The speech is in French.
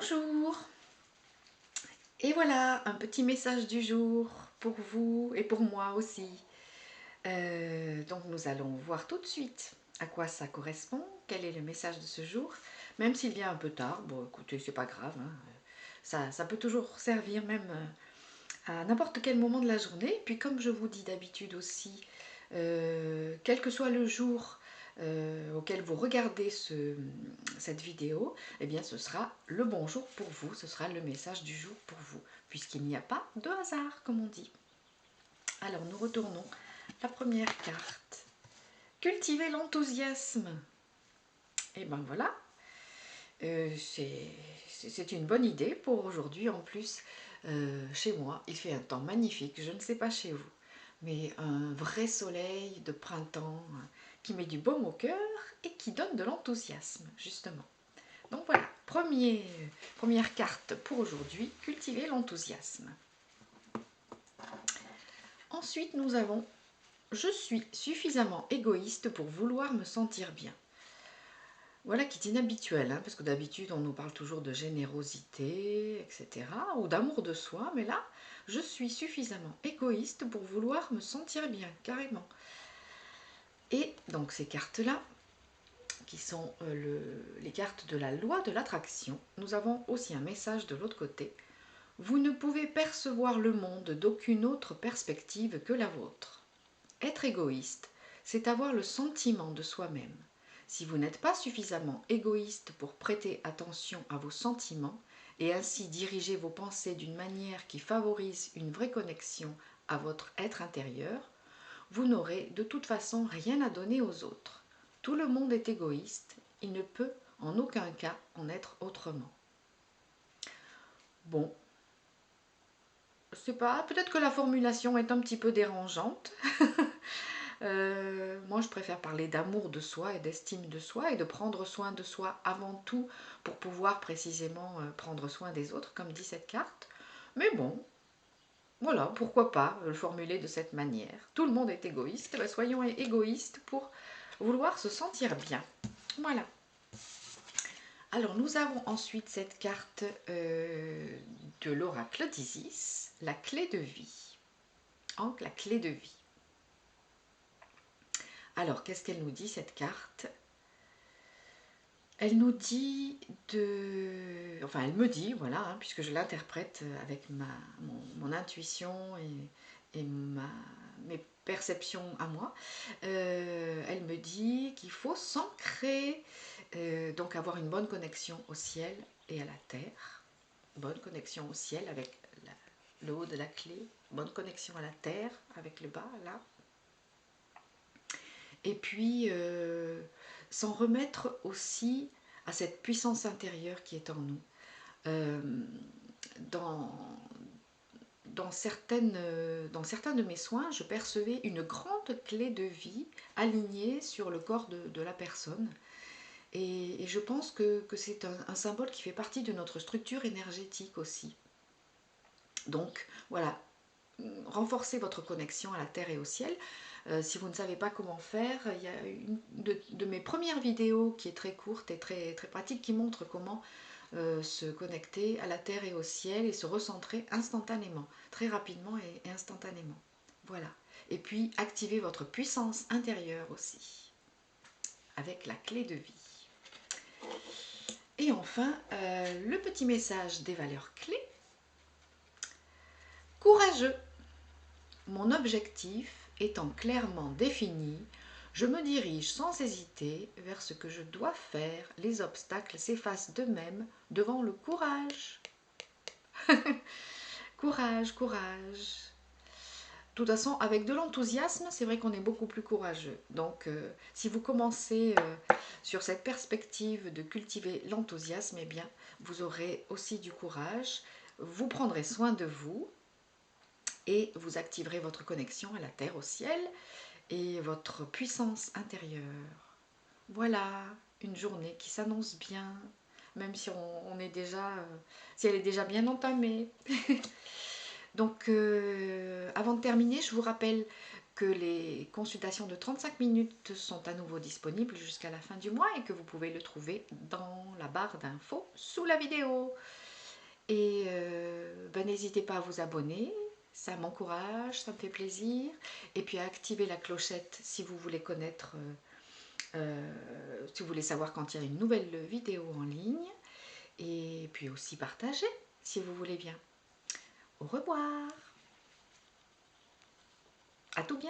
Bonjour, et voilà un petit message du jour pour vous et pour moi aussi. Donc nous allons voir tout de suite à quoi ça correspond, quel est le message de ce jour, même s'il vient un peu tard. Bon écoutez, c'est pas grave, hein. Ça peut toujours servir même à n'importe quel moment de la journée. Puis comme je vous dis d'habitude aussi, quel que soit le jour auquel vous regardez cette vidéo, eh bien ce sera le bon jour pour vous, ce sera le message du jour pour vous, puisqu'il n'y a pas de hasard, comme on dit. Alors nous retournons la première carte. Cultiver l'enthousiasme. Et ben voilà, c'est une bonne idée pour aujourd'hui. En plus, chez moi, il fait un temps magnifique, je ne sais pas chez vous, mais un vrai soleil de printemps qui met du baume au cœur et qui donne de l'enthousiasme, justement. Donc voilà, première carte pour aujourd'hui, cultiver l'enthousiasme. Ensuite, nous avons « Je suis suffisamment égoïste pour vouloir me sentir bien ». Voilà qui est inhabituel, hein, parce que d'habitude on nous parle toujours de générosité, etc. ou d'amour de soi, mais là, je suis suffisamment égoïste pour vouloir me sentir bien, carrément. Et donc ces cartes-là, qui sont les cartes de la loi de l'attraction, nous avons aussi un message de l'autre côté. Vous ne pouvez percevoir le monde d'aucune autre perspective que la vôtre. Être égoïste, c'est avoir le sentiment de soi-même. Si vous n'êtes pas suffisamment égoïste pour prêter attention à vos sentiments et ainsi diriger vos pensées d'une manière qui favorise une vraie connexion à votre être intérieur, vous n'aurez de toute façon rien à donner aux autres. Tout le monde est égoïste, il ne peut en aucun cas en être autrement. Bon, je sais pas, peut-être que la formulation est un petit peu dérangeante. Moi, je préfère parler d'amour de soi et d'estime de soi et de prendre soin de soi avant tout pour pouvoir précisément prendre soin des autres, comme dit cette carte. Mais bon, voilà, pourquoi pas le formuler de cette manière. Tout le monde est égoïste, ben soyons égoïstes pour vouloir se sentir bien. Voilà. Alors, nous avons ensuite cette carte de l'oracle d'Isis, la clé de vie. Donc, la clé de vie. Alors, qu'est-ce qu'elle nous dit, cette carte? Elle nous dit de... Enfin, elle me dit, voilà, hein, puisque je l'interprète avec mon intuition et mes perceptions à moi. Elle me dit qu'il faut s'ancrer, donc avoir une bonne connexion au ciel et à la terre. Bonne connexion au ciel avec le haut de la clé. Bonne connexion à la terre avec le bas, là. Et puis, s'en remettre aussi à cette puissance intérieure qui est en nous. Dans certains de mes soins, je percevais une grande clé de vie alignée sur le corps de la personne. Et je pense que c'est un symbole qui fait partie de notre structure énergétique aussi. Donc voilà, renforcez votre connexion à la terre et au ciel. Si vous ne savez pas comment faire, il y a une de mes premières vidéos qui est très courte et très, très pratique qui montre comment se connecter à la terre et au ciel et se recentrer instantanément, très rapidement et instantanément. Voilà. Et puis activez votre puissance intérieure aussi, avec la clé de vie. Et enfin, le petit message des valeurs clés. Courageux. Mon objectif étant clairement défini, je me dirige sans hésiter vers ce que je dois faire. Les obstacles s'effacent d'eux-mêmes devant le courage. Courage, courage. De toute façon, avec de l'enthousiasme, c'est vrai qu'on est beaucoup plus courageux. Donc, si vous commencez sur cette perspective de cultiver l'enthousiasme, eh bien, vous aurez aussi du courage. Vous prendrez soin de vous et vous activerez votre connexion à la terre, au ciel et votre puissance intérieure. Voilà, une journée qui s'annonce bien, même si on est déjà, si elle est déjà bien entamée. Donc, avant de terminer, je vous rappelle que les consultations de 35 minutes sont à nouveau disponibles jusqu'à la fin du mois et que vous pouvez le trouver dans la barre d'infos sous la vidéo. Et n'hésitez pas à vous abonner, ça m'encourage, ça me fait plaisir. Et puis à activer la clochette si vous voulez connaître, si vous voulez savoir quand il y a une nouvelle vidéo en ligne. Et puis aussi partager si vous voulez bien. Au revoir, à tout bientôt.